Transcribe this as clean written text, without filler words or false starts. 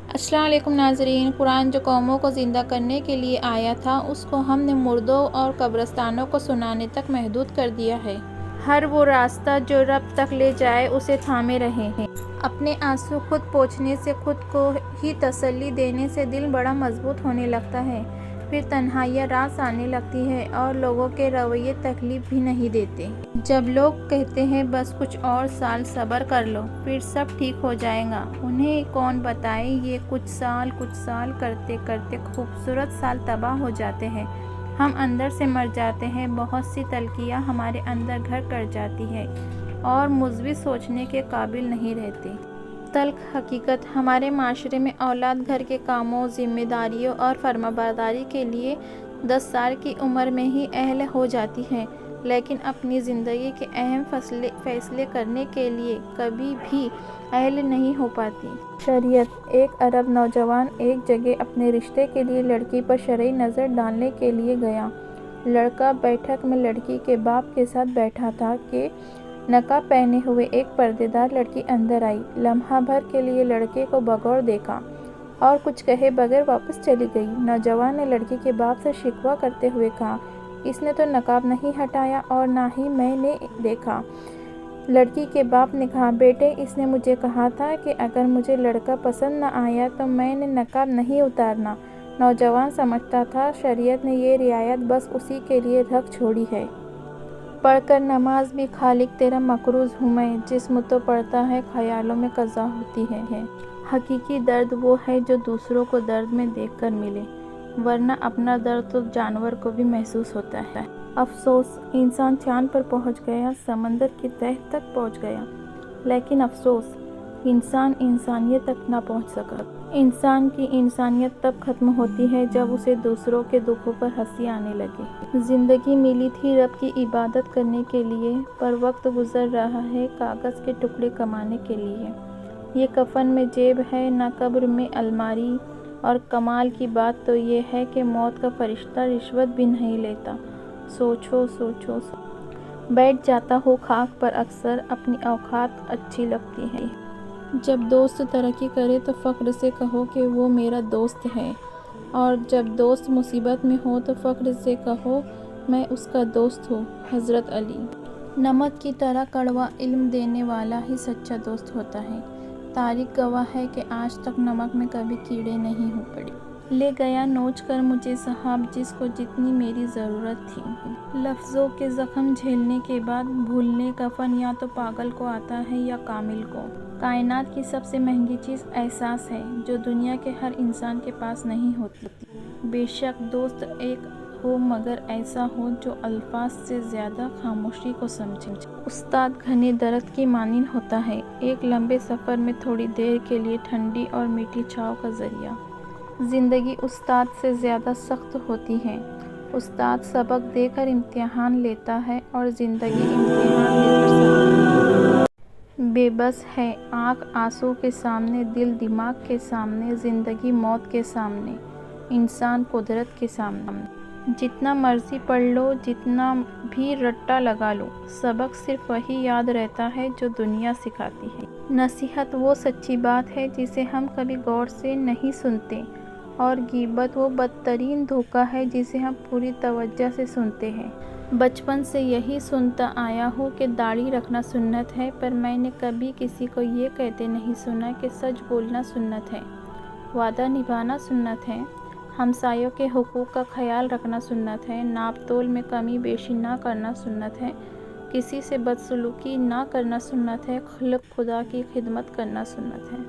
السلام علیکم ناظرین۔ قرآن جو قوموں کو زندہ کرنے کے لیے آیا تھا، اس کو ہم نے مردوں اور قبرستانوں کو سنانے تک محدود کر دیا ہے۔ ہر وہ راستہ جو رب تک لے جائے اسے تھامے رہیں۔ اپنے آنسو خود پوچھنے سے، خود کو ہی تسلی دینے سے دل بڑا مضبوط ہونے لگتا ہے۔ پھر تنہائیاں راس آنے لگتی ہیں اور لوگوں کے رویے تکلیف بھی نہیں دیتے۔ جب لوگ کہتے ہیں بس کچھ اور سال صبر کر لو، پھر سب ٹھیک ہو جائے گا، انہیں کون بتائے یہ کچھ سال کرتے کرتے خوبصورت سال تباہ ہو جاتے ہیں۔ ہم اندر سے مر جاتے ہیں، بہت سی تلخیاں ہمارے اندر گھر کر جاتی ہیں اور مثبت سوچنے کے قابل نہیں رہتے۔ تلخ حقیقت، ہمارے معاشرے میں اولاد گھر کے کاموں، ذمہ داریوں اور فرمانبرداری کے لیے 10 سال کی عمر میں ہی اہل ہو جاتی ہے، لیکن اپنی زندگی کے اہم فیصلے کرنے کے لیے کبھی بھی اہل نہیں ہو پاتی۔ شریعت۔ ایک عرب نوجوان ایک جگہ اپنے رشتے کے لیے لڑکی پر شرعی نظر ڈالنے کے لیے گیا۔ لڑکا بیٹھک میں لڑکی کے باپ کے ساتھ بیٹھا تھا کہ نقاب پہنے ہوئے ایک پردے دار لڑکی اندر آئی۔ لمحہ بھر کے لیے لڑکے کو بغور دیکھا اور کچھ کہے بغیر واپس چلی گئی۔ نوجوان نے لڑکی کے باپ سے شکوہ کرتے ہوئے کہا، اس نے تو نقاب نہیں ہٹایا اور نہ ہی میں نے دیکھا۔ لڑکی کے باپ نے کہا، بیٹے، اس نے مجھے کہا تھا کہ اگر مجھے لڑکا پسند نہ آیا تو میں نے نقاب نہیں اتارنا۔ نوجوان سمجھتا تھا شریعت نے یہ رعایت بس اسی کے لیے رکھ چھوڑی ہے۔ پڑھ کر نماز بھی خالق تیرا مقروض ہوں میں، جسم تو پڑھتا ہے خیالوں میں قضا ہوتی ہے۔ حقیقی درد وہ ہے جو دوسروں کو درد میں دیکھ کر ملے، ورنہ اپنا درد تو جانور کو بھی محسوس ہوتا ہے۔ افسوس، انسان چاند پر پہنچ گیا، سمندر کی تہہ تک پہنچ گیا، لیکن افسوس، انسان انسانیت تک نہ پہنچ سکا۔ انسان کی انسانیت تب ختم ہوتی ہے جب اسے دوسروں کے دکھوں پر ہنسی آنے لگے۔ زندگی ملی تھی رب کی عبادت کرنے کے لیے، پر وقت گزر رہا ہے کاغذ کے ٹکڑے کمانے کے لیے۔ یہ کفن میں جیب ہے نہ قبر میں الماری، اور کمال کی بات تو یہ ہے کہ موت کا فرشتہ رشوت بھی نہیں لیتا۔ سوچو۔ بیٹھ جاتا ہوں خاک پر اکثر، اپنی اوقات اچھی لگتی ہے۔ جب دوست ترقی کرے تو فخر سے کہو کہ وہ میرا دوست ہے، اور جب دوست مصیبت میں ہو تو فخر سے کہو میں اس کا دوست ہوں۔ حضرت علی۔ نمک کی طرح کڑوا علم دینے والا ہی سچا دوست ہوتا ہے۔ تاریخ گواہ ہے کہ آج تک نمک میں کبھی کیڑے نہیں ہو پڑے۔ لے گیا نوچ کر مجھے صاحب جس کو جتنی میری ضرورت تھی۔ لفظوں کے زخم جھیلنے کے بعد بھولنے کفن یا تو پاگل کو آتا ہے یا کامل کو۔ کائنات کی سب سے مہنگی چیز احساس ہے، جو دنیا کے ہر انسان کے پاس نہیں ہوتی۔ بے شک دوست ایک ہو مگر ایسا ہو جو الفاظ سے زیادہ خاموشی کو سمجھے۔ استاد گھنے درخت کی مانند ہوتا ہے، ایک لمبے سفر میں تھوڑی دیر کے لیے ٹھنڈی اور میٹھی چھاؤں کا ذریعہ۔ زندگی استاد سے زیادہ سخت ہوتی ہے۔ استاد سبق دے کر امتحان لیتا ہے اور زندگی امتحان لے کر سبق۔ بے بس ہے آنکھ آنسو کے سامنے، دل دماغ کے سامنے، زندگی موت کے سامنے، انسان قدرت کے سامنے۔ جتنا مرضی پڑھ لو، جتنا بھی رٹا لگا لو، سبق صرف وہی یاد رہتا ہے جو دنیا سکھاتی ہے۔ نصیحت وہ سچی بات ہے جسے ہم کبھی غور سے نہیں سنتے، اور غیبت وہ بدترین دھوکہ ہے جسے ہم پوری توجہ سے سنتے ہیں۔ بچپن سے یہی سنتا آیا ہوں کہ داڑھی رکھنا سنت ہے، پر میں نے کبھی کسی کو یہ کہتے نہیں سنا کہ سچ بولنا سنت ہے، وعدہ نبھانا سنت ہے، ہمسایوں کے حقوق کا خیال رکھنا سنت ہے، ناپ تول میں کمی بیشی نہ کرنا سنت ہے، کسی سے بدسلوکی نہ کرنا سنت ہے، خلق خدا کی خدمت کرنا سنت ہے۔